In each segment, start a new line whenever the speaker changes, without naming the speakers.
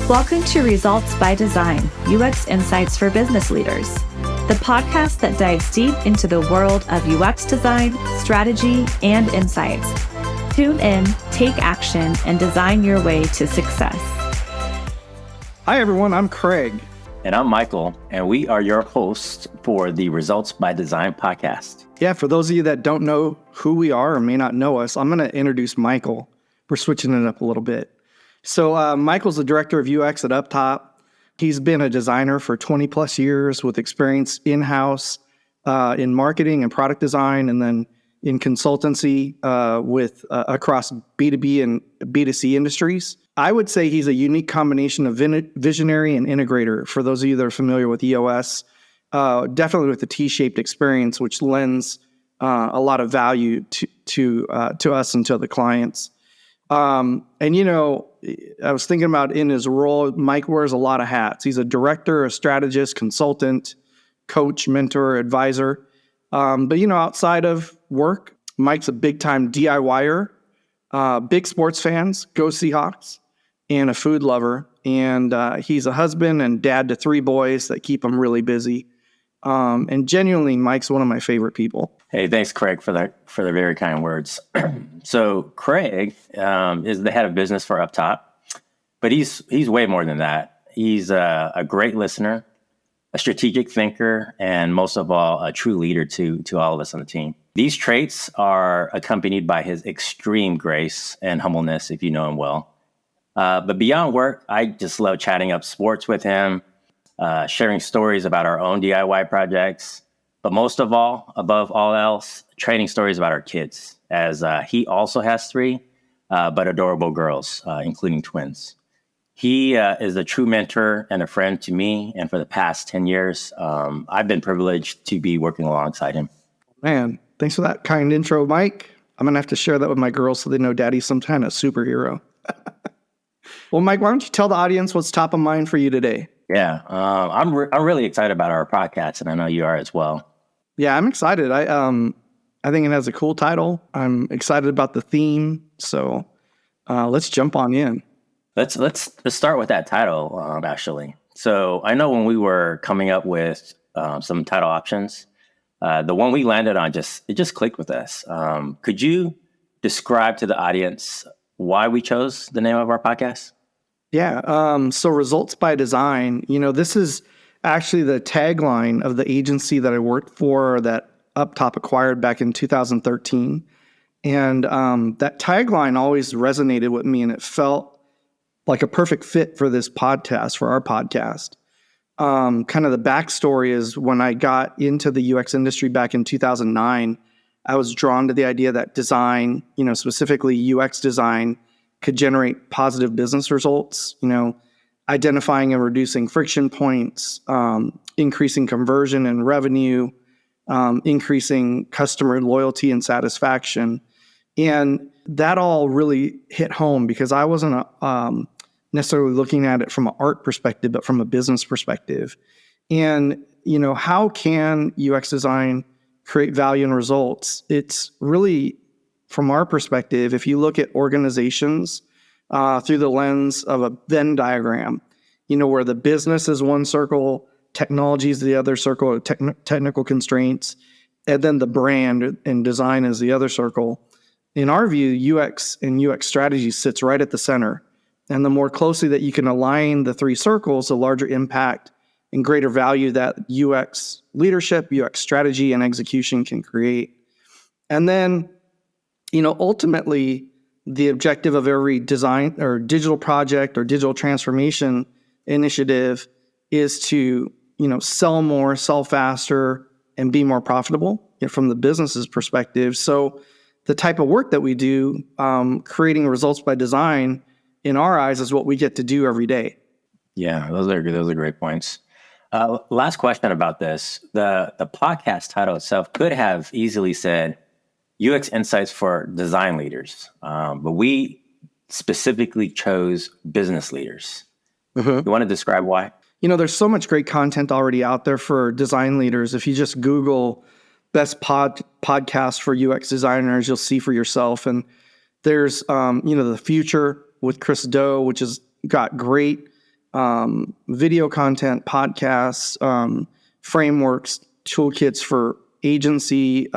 Welcome to Results by Design, UX Insights for Business Leaders, the podcast that dives deep into the world of UX design, strategy, and insights. Tune in, take action, and design your way to success.
Hi, everyone. I'm Craig.
And I'm Michael, and we are your hosts for the Results by Design podcast.
Yeah, for those of you that don't know who we are or may not know us, I'm going to introduce Michael. We're switching it up a little bit. So Michael's the director of UX at UpTop. He's been a designer for 20 plus years with experience in-house in marketing and product design, and then in consultancy with across B2B and B2C industries. I would say he's a unique combination of visionary and integrator. For those of you that are familiar with EOS, definitely with the T-shaped experience, which lends a lot of value to us and to the clients. And you know, I was thinking about in his role, Mike wears a lot of hats. He's a director, a strategist, consultant, coach, mentor, advisor. But you know, outside of work, Mike's a big time DIYer, big sports fans, go Seahawks, and a food lover. And he's a husband and dad to 3 boys that keep him really busy. And genuinely, Mike's one of my favorite people.
Hey, thanks, Craig, for the very kind words. So Craig is the head of business for UpTop, but he's way more than that. He's a great listener, a strategic thinker, and most of all, a true leader to all of us on the team. These traits are accompanied by his extreme grace and humbleness, if you know him well. But beyond work, I just love chatting up sports with him, sharing stories about our own DIY projects, but most of all, above all else, trading stories about our kids, as he also has 3, but adorable girls, including twins. He is a true mentor and a friend to me, and for the past 10 years, I've been privileged to be working alongside him.
Man, thanks for that kind intro, Mike. I'm going to have to share that with my girls so they know Daddy's some kind of superhero. Well, Mike, why don't you tell the audience what's top of mind for you today?
Yeah, I'm really excited about our podcast, and I know you are as well.
Yeah, I'm excited. I think it has a cool title. I'm excited about the theme. So let's jump on in.
Let's start with that title, actually. So I know when we were coming up with some title options, the one we landed on just clicked with us. Could you describe to the audience why we chose the name of our podcast?
Yeah. So Results by Design, you know, this is actually the tagline of the agency that I worked for that UpTop acquired back in 2013. And that tagline always resonated with me, and it felt like a perfect fit for this podcast, for our podcast. Kind of the backstory is when I got into the UX industry back in 2009, I was drawn to the idea that design, you know, specifically UX design, could generate positive business results, you know, identifying and reducing friction points, increasing conversion and revenue, increasing customer loyalty and satisfaction. And that all really hit home because I wasn't necessarily looking at it from an art perspective, but from a business perspective. And, you know, how can UX design create value and results? It's really, from our perspective, if you look at organizations through the lens of a Venn diagram, you know, where the business is one circle, technology is the other circle, technical constraints, and then the brand and design is the other circle. In our view, UX and UX strategy sits right at the center. And the more closely that you can align the 3 circles, the larger impact and greater value that UX leadership, UX strategy, and execution can create. And then, you know, ultimately, the objective of every design or digital project or digital transformation initiative is to, you know, sell more, sell faster, and be more profitable, you know, from the business's perspective. So the type of work that we do, creating results by design, in our eyes, is what we get to do every day.
Yeah, those are great points. Last question about this. The podcast title itself could have easily said UX Insights for Design Leaders, but we specifically chose business leaders. You want to describe why?
You know, there's so much great content already out there for design leaders. If you just Google best podcast for UX designers, you'll see for yourself. And there's, The Future with Chris Do, which has got great video content, podcasts, frameworks, toolkits for agency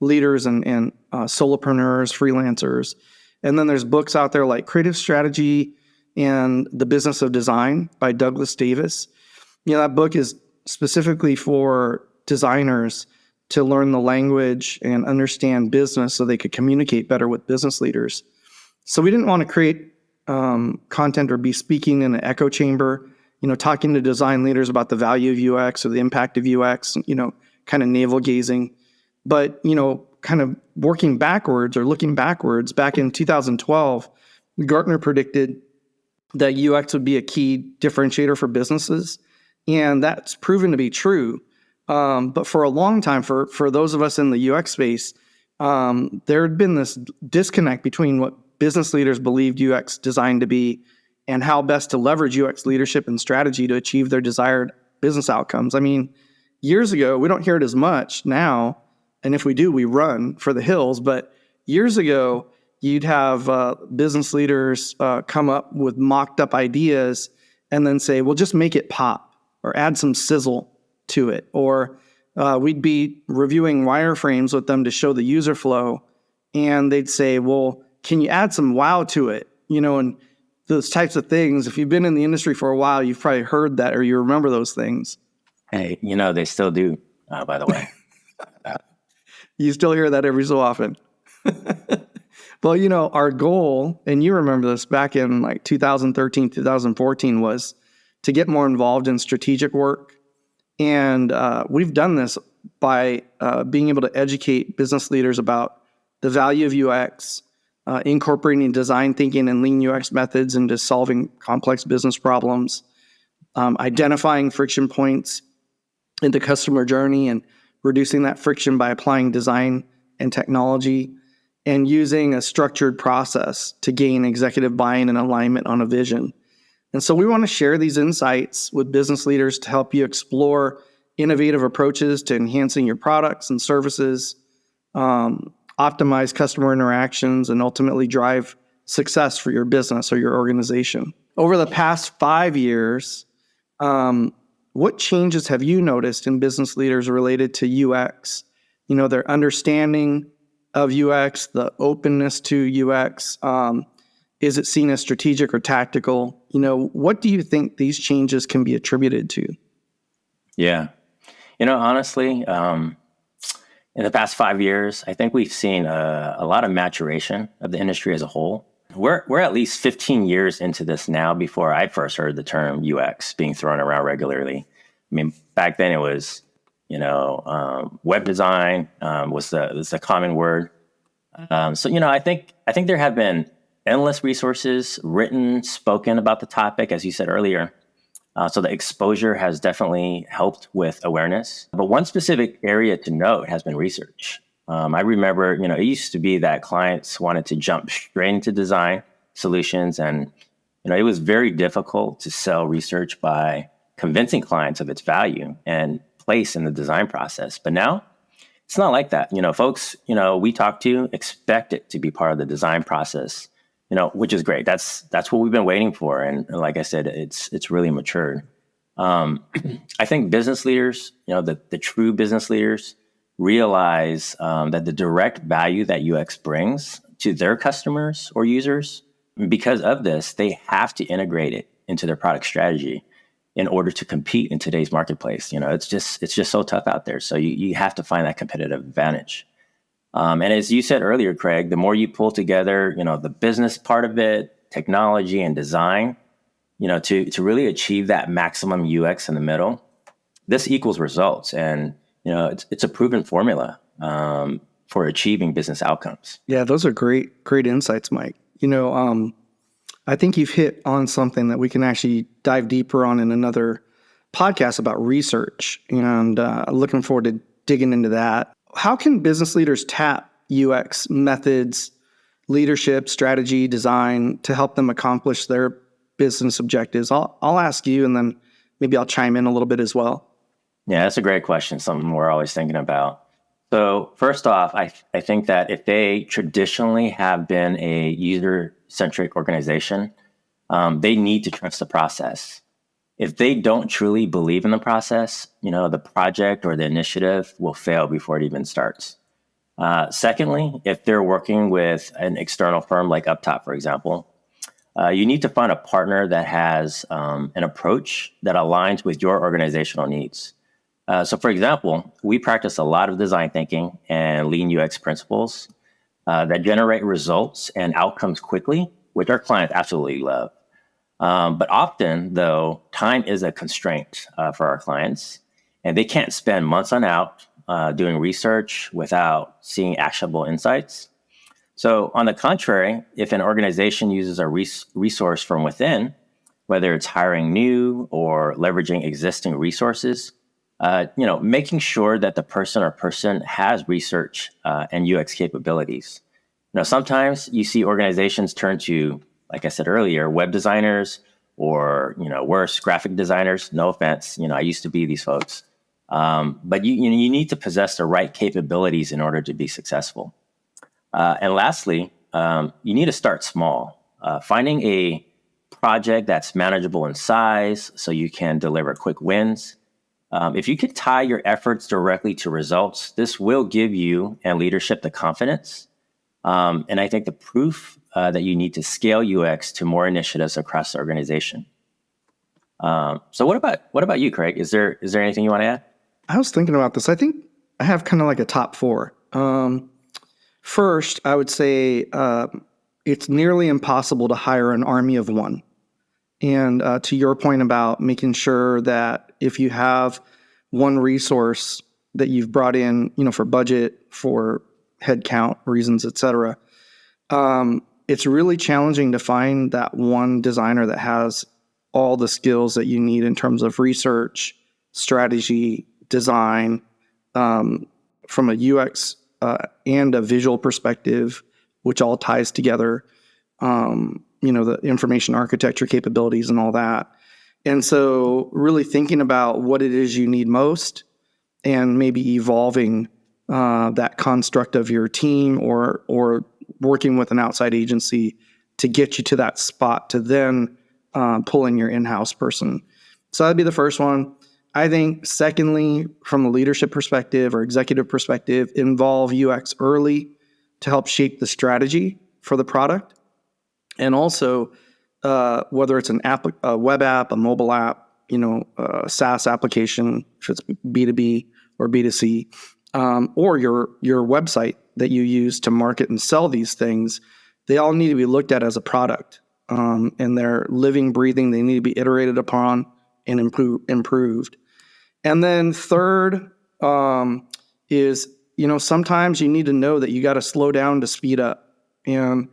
leaders and solopreneurs, freelancers. And then there's books out there like Creative Strategy and The Business of Design by Douglas Davis. That book is specifically for designers to learn the language and understand business so they could communicate better with business leaders. So we didn't want to create content or be speaking in an echo chamber, talking to design leaders about the value of UX or the impact of UX, kind of navel gazing. But, kind of working backwards or looking backwards, back in 2012, Gartner predicted that UX would be a key differentiator for businesses. And that's proven to be true. But for a long time, for those of us in the UX space, there had been this disconnect between what business leaders believed UX designed to be and how best to leverage UX leadership and strategy to achieve their desired business outcomes. I mean, years ago, we don't hear it as much now. And if we do, we run for the hills. But years ago, you'd have business leaders come up with mocked up ideas and then say, well, just make it pop or add some sizzle to it. Or we'd be reviewing wireframes with them to show the user flow. And they'd say, well, can you add some wow to it? And those types of things. If you've been in the industry for a while, you've probably heard that or you remember those things.
Hey, they still do, by the way.
You still hear that every so often. Well, our goal, and you remember this back in like 2013, 2014, was to get more involved in strategic work. And we've done this by being able to educate business leaders about the value of UX, incorporating design thinking and lean UX methods into solving complex business problems, identifying friction points in the customer journey and reducing that friction by applying design and technology, and using a structured process to gain executive buy-in and alignment on a vision. And so we want to share these insights with business leaders to help you explore innovative approaches to enhancing your products and services, optimize customer interactions, and ultimately drive success for your business or your organization. Over the past 5 years, what changes have you noticed in business leaders related to UX? Their understanding of UX, the openness to UX. Is it seen as strategic or tactical? What do you think these changes can be attributed to?
Yeah. Honestly, in the past 5 years, I think we've seen a lot of maturation of the industry as a whole. We're at least 15 years into this now before I first heard the term UX being thrown around regularly. I mean, back then it was, web design was the common word. So I think there have been endless resources written, spoken about the topic, as you said earlier. So the exposure has definitely helped with awareness. But one specific area to note has been research. I remember, it used to be that clients wanted to jump straight into design solutions. And, it was very difficult to sell research by convincing clients of its value and place in the design process. But now it's not like that. Folks, we talk to expect it to be part of the design process, which is great. That's what we've been waiting for. And like I said, it's really matured. I think business leaders, the true business leaders realize that the direct value that UX brings to their customers or users, because of this, they have to integrate it into their product strategy in order to compete in today's marketplace. It's just so tough out there. So you have to find that competitive advantage. And as you said earlier, Craig, the more you pull together, the business part of it, technology and design, to really achieve that maximum UX in the middle, this equals results. And, it's a proven formula for achieving business outcomes.
Yeah, those are great insights, Mike. I think you've hit on something that we can actually dive deeper on in another podcast about research, and looking forward to digging into that. How can business leaders tap UX methods, leadership, strategy, design to help them accomplish their business objectives? I'll ask you, and then maybe I'll chime in a little bit as well.
Yeah, that's a great question, something we're always thinking about. So first off, I think that if they traditionally have been a user-centric organization, they need to trust the process. If they don't truly believe in the process, the project or the initiative will fail before it even starts. Secondly, if they're working with an external firm like UpTop, for example, you need to find a partner that has an approach that aligns with your organizational needs. So, for example, we practice a lot of design thinking and lean UX principles that generate results and outcomes quickly, which our clients absolutely love. But often, though, time is a constraint for our clients, and they can't spend months on out doing research without seeing actionable insights. So, on the contrary, if an organization uses a resource from within, whether it's hiring new or leveraging existing resources, making sure that the person or person has research and UX capabilities. Sometimes you see organizations turn to, like I said earlier, web designers or, worse, graphic designers. No offense, I used to be these folks. But you need to possess the right capabilities in order to be successful. And lastly, you need to start small. Finding a project that's manageable in size so you can deliver quick wins. If you could tie your efforts directly to results, this will give you and leadership the confidence. And I think the proof that you need to scale UX to more initiatives across the organization. So what about you, Craig? Is there anything you want to add?
I was thinking about this. I think I have kind of like a top four. First, I would say it's nearly impossible to hire an army of one. And to your point about making sure that if you have one resource that you've brought in, for budget, for headcount reasons, et cetera, it's really challenging to find that one designer that has all the skills that you need in terms of research, strategy, design, from a UX and a visual perspective, which all ties together, the information architecture capabilities and all that. And so really thinking about what it is you need most and maybe evolving that construct of your team or working with an outside agency to get you to that spot to then pull in your in-house person. So that'd be the first one. I think secondly, from a leadership perspective or executive perspective, involve UX early to help shape the strategy for the product. And also, whether it's a web app, a mobile app, a SaaS application, if it's B2B or B2C, or your website that you use to market and sell these things, they all need to be looked at as a product. And they're living, breathing. They need to be iterated upon and improved. And then third is, sometimes you need to know that you got to slow down to speed up. And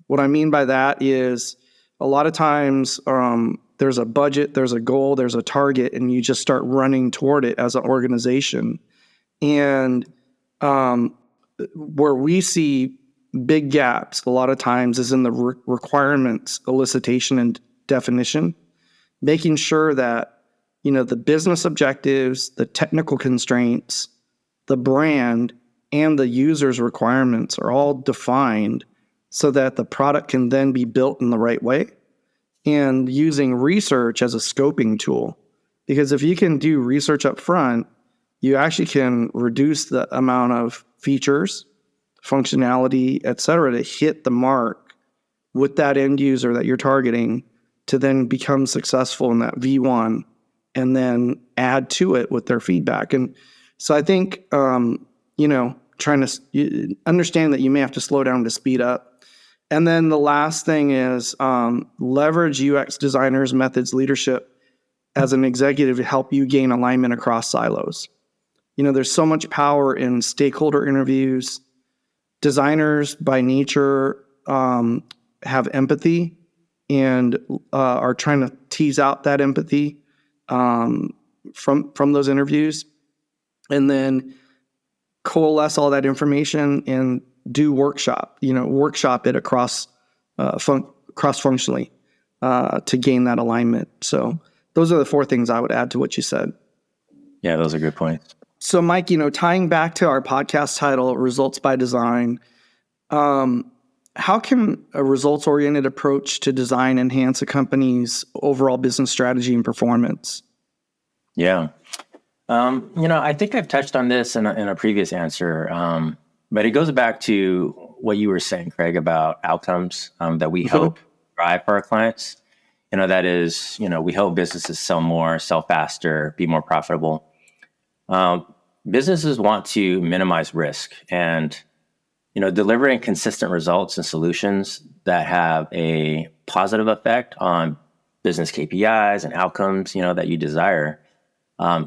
what I mean by that is a lot of times there's a budget, there's a goal, there's a target, and you just start running toward it as an organization. And where we see big gaps a lot of times is in the requirements, elicitation, and definition, making sure that, the business objectives, the technical constraints, the brand, and the user's requirements are all defined so that the product can then be built in the right way, and using research as a scoping tool. Because if you can do research up front, you actually can reduce the amount of features, functionality, et cetera, to hit the mark with that end user that you're targeting to then become successful in that V1 and then add to it with their feedback. And so I think, trying to understand that you may have to slow down to speed up. And then the last thing is leverage UX designers, methods, leadership as an executive to help you gain alignment across silos. There's so much power in stakeholder interviews. Designers by nature have empathy and are trying to tease out that empathy from those interviews, and then coalesce all that information and do workshop it across cross-functionally to gain that alignment. So those are the four things I would add to what you said.
Yeah, those are good points.
So Mike, tying back to our podcast title, Results by Design, how how can a results-oriented approach to design enhance a company's overall business strategy and performance?
Yeah. I think I've touched on this in a previous answer, but it goes back to what you were saying, Craig, about outcomes that we help drive for our clients. That is, we help businesses sell more, sell faster, be more profitable. Businesses want to minimize risk, and delivering consistent results and solutions that have a positive effect on business KPIs and outcomes, that you desire,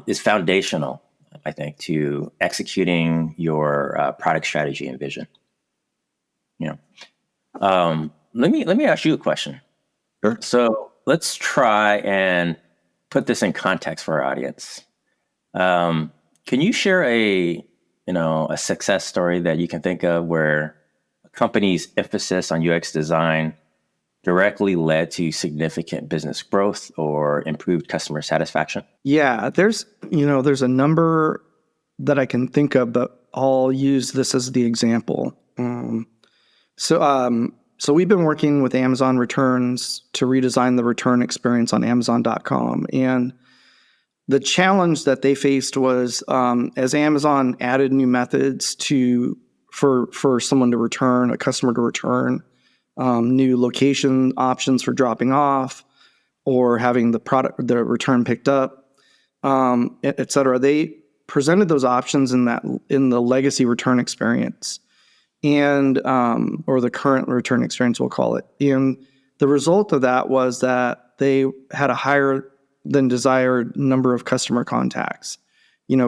is foundational, I think, to executing your product strategy and vision. Let me ask you a question.
Sure.
So let's try and put this in context for our audience. Can you share a success story that you can think of where a company's emphasis on UX design directly led to significant business growth or improved customer satisfaction?
Yeah, there's a number that I can think of, but I'll use this as the example. So we've been working with Amazon Returns to redesign the return experience on Amazon.com. And the challenge that they faced was as Amazon added new methods for someone to return, a customer to return, new location options for dropping off or having the return picked up, et cetera. They presented those options in the legacy return experience and or the current return experience, we'll call it. And the result of that was that they had a higher than desired number of customer contacts,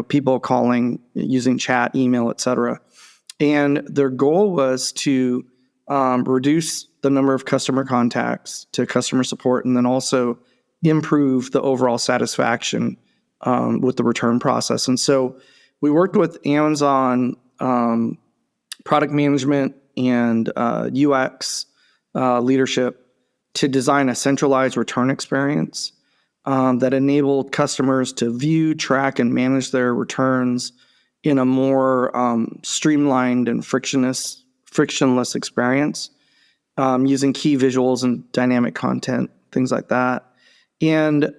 people calling, using chat, email, et cetera. And their goal was to reduce the number of customer contacts to customer support, and then also improve the overall satisfaction with the return process. And so we worked with Amazon product management and UX leadership to design a centralized return experience that enabled customers to view, track, and manage their returns in a more streamlined and frictionless experience using key visuals and dynamic content, things like that. And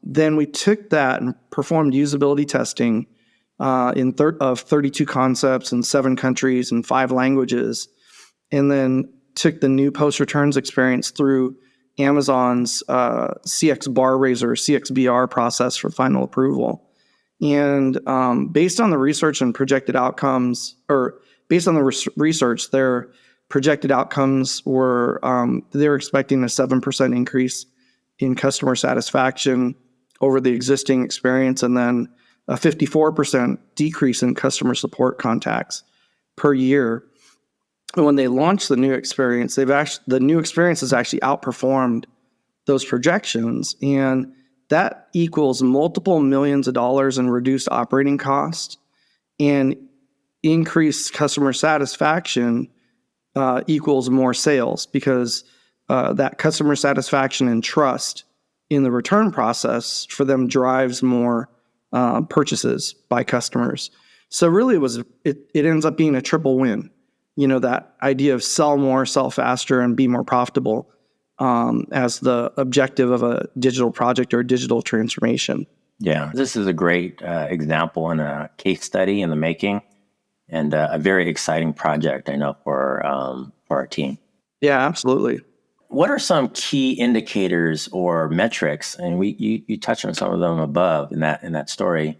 then we took that and performed usability testing of 32 concepts in 7 countries and 5 languages, and then took the new post-returns experience through Amazon's CX bar raiser, CXBR process for final approval. And based on the research and projected outcomes, or based on the research, their projected outcomes were they were expecting a 7% increase in customer satisfaction over the existing experience, and then a 54% decrease in customer support contacts per year. And when they launched the new experience, the new experience has actually outperformed those projections, and that equals multiple millions of dollars in reduced operating costs, and increased customer satisfaction equals more sales, because that customer satisfaction and trust in the return process for them drives more purchases by customers. So really it ends up being a triple win. That idea of sell more, sell faster, and be more profitable as the objective of a digital project or a digital transformation.
Yeah, this is a great example and a case study in the making, and a very exciting project, I know, for our team.
Yeah, absolutely.
What are some key indicators or metrics? And you touched on some of them above in that story,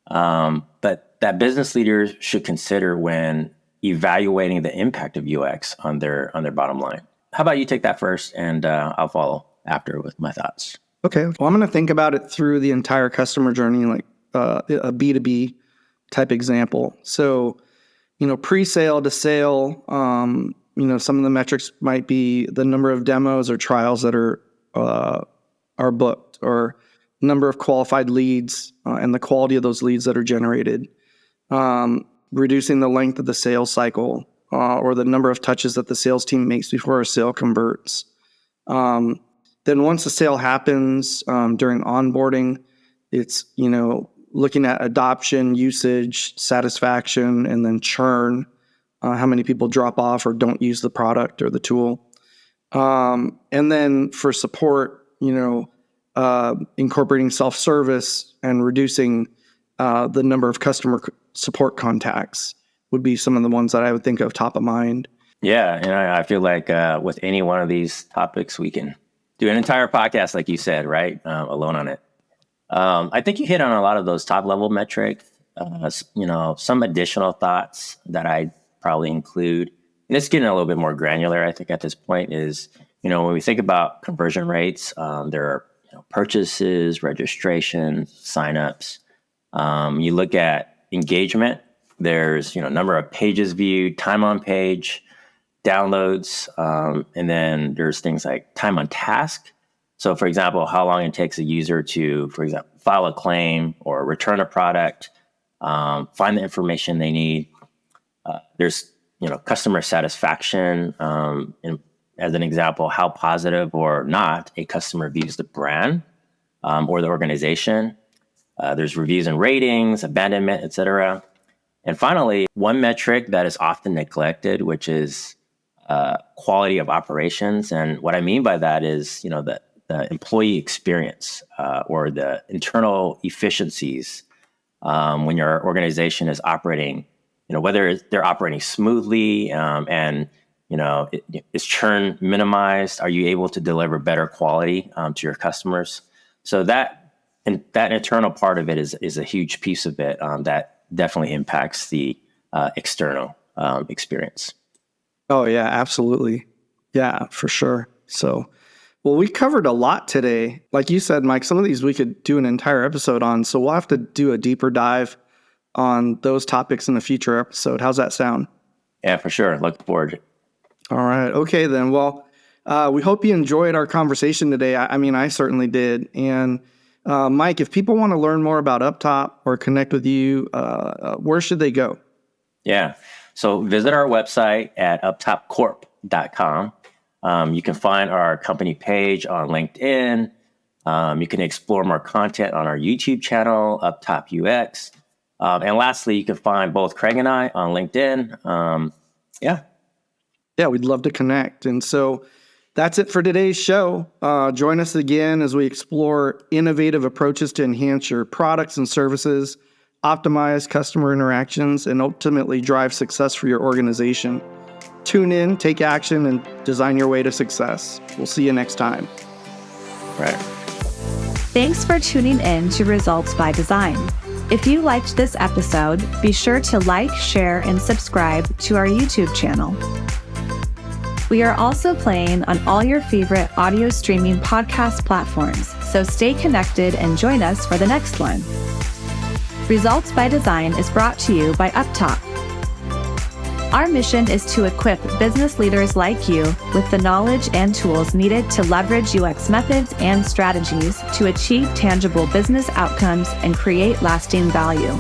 but that business leaders should consider when evaluating the impact of UX on their bottom line. How about you take that first, and I'll follow after with my thoughts.
Okay. Well, I'm going to think about it through the entire customer journey, like a B2B type example. So, pre-sale to sale, some of the metrics might be the number of demos or trials that are booked, or number of qualified leads and the quality of those leads that are generated, reducing the length of the sales cycle, or the number of touches that the sales team makes before a sale converts. Then once the sale happens, during onboarding, it's, looking at adoption, usage, satisfaction, and then churn, how many people drop off or don't use the product or the tool. And then for support, incorporating self-service and reducing the number of customer support contacts would be some of the ones that I would think of top of mind.
Yeah, and I feel like with any one of these topics, we can do an entire podcast, like you said, right? Alone on it. I think you hit on a lot of those top level metrics. Some additional thoughts that I'd probably include, and it's getting a little bit more granular, I think, at this point is, when we think about conversion rates, there are purchases, registrations, signups. You look at engagement, there's, number of pages viewed, time on page, downloads, and then there's things like time on task. So, for example, how long it takes a user to, for example, file a claim or return a product, find the information they need. There's, customer satisfaction. And as an example, how positive or not a customer views the brand or the organization. There's reviews and ratings, abandonment, et cetera. And finally, one metric that is often neglected, which is quality of operations. And what I mean by that is, the employee experience or the internal efficiencies when your organization is operating, whether they're operating smoothly and, is churn minimized? Are you able to deliver better quality to your customers? So that internal part of it is a huge piece of it that definitely impacts the external experience.
Oh, yeah, absolutely. Yeah, for sure. So, well, we covered a lot today. Like you said, Mike, some of these we could do an entire episode on. So we'll have to do a deeper dive on those topics in a future episode. How's that sound?
Yeah, for sure. Look forward to it.
All right. Okay, then. Well, we hope you enjoyed our conversation today. I mean, I certainly did. And Mike, if people want to learn more about UpTop or connect with you, where should they go?
Yeah. So visit our website at uptopcorp.com. You can find our company page on LinkedIn. You can explore more content on our YouTube channel, UpTop UX. And lastly, you can find both Craig and I on LinkedIn.
Yeah, we'd love to connect. And so that's it for today's show. Join us again as we explore innovative approaches to enhance your products and services, optimize customer interactions, and ultimately drive success for your organization. Tune in, take action, and design your way to success. We'll see you next time.
Right.
Thanks for tuning in to Results by Design. If you liked this episode, be sure to like, share, and subscribe to our YouTube channel. We are also playing on all your favorite audio streaming podcast platforms, so stay connected and join us for the next one. Results by Design is brought to you by UpTop. Our mission is to equip business leaders like you with the knowledge and tools needed to leverage UX methods and strategies to achieve tangible business outcomes and create lasting value.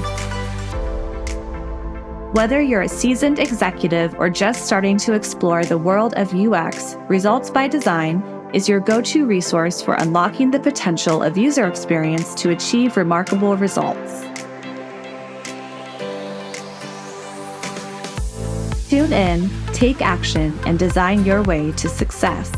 Whether you're a seasoned executive or just starting to explore the world of UX, Results by Design is your go-to resource for unlocking the potential of user experience to achieve remarkable results. Tune in, take action, and design your way to success.